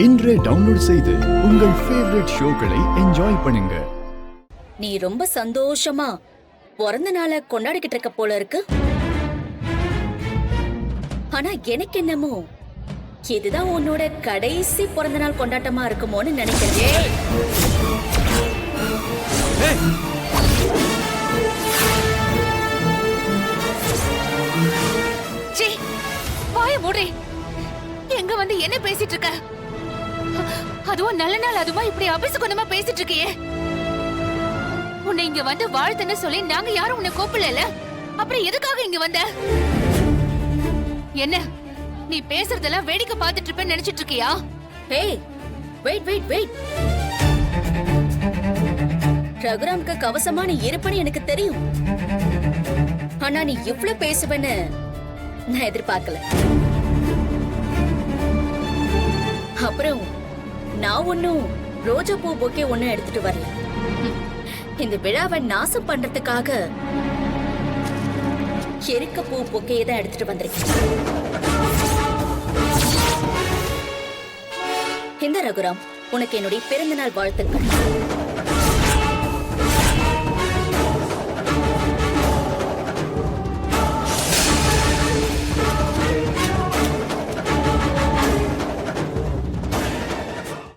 இன்றே டவுன்லோட் செய்து உங்கள் ஃபேவரட் ஷோக்களை என்ஜாய் பண்ணுங்க. நீ ரொம்ப சந்தோஷமா பிறந்த நாளை கொண்டாடிக்கிட்டு இருக்க போல இருக்கு. ஆனா எனக்கு என்னமோ இதுதான் உன்னோட கடைசி பிறந்த நாள் கொண்டாட்டமா இருக்குமோன்னு நினைக்கிறேன். வாய மூடி. எங்க வந்து என்ன பேசிட்டு இருக்க? அதுவும் நல்ல நாள் அதுமா இப்படி அபிசுகுணமா பேசிட்டு இருக்கியே. உன்னை இங்க வந்து வாழ்த்துன்னு சொல்லி நாங்க யாரும் உன்னை கூப்பிடல. அப்புறம் எதுக்காக இங்க வந்த? என்ன நீ பேசுறதெல்லாம் வேடிக்கை பார்த்துட்டு இருப்பேன்னு நினைச்சிட்டு இருக்கியா? ஏய் வெயிட் வெயிட் வெயிட். ரகுராம்க்கு கவசமா நீ இருப்பன்னு எனக்கு தெரியும். ஆனா நீ இவ்ளோ பேசுவேன்னு நான் எதிர்பார்க்கல. அப்புறம் நான் ஒன்னும் ரோஜா பூ பொக்கே ஒன்னும் எடுத்துட்டு வரல. இந்த விழாவை நாசம் பண்றதுக்காக எருக்க பூ பொக்கையை தான் எடுத்துட்டு வந்திருக்கேன். இந்த ரகுராம், உனக்கு என்னுடைய பிறந்த நாள் வாழ்த்துக்கள்.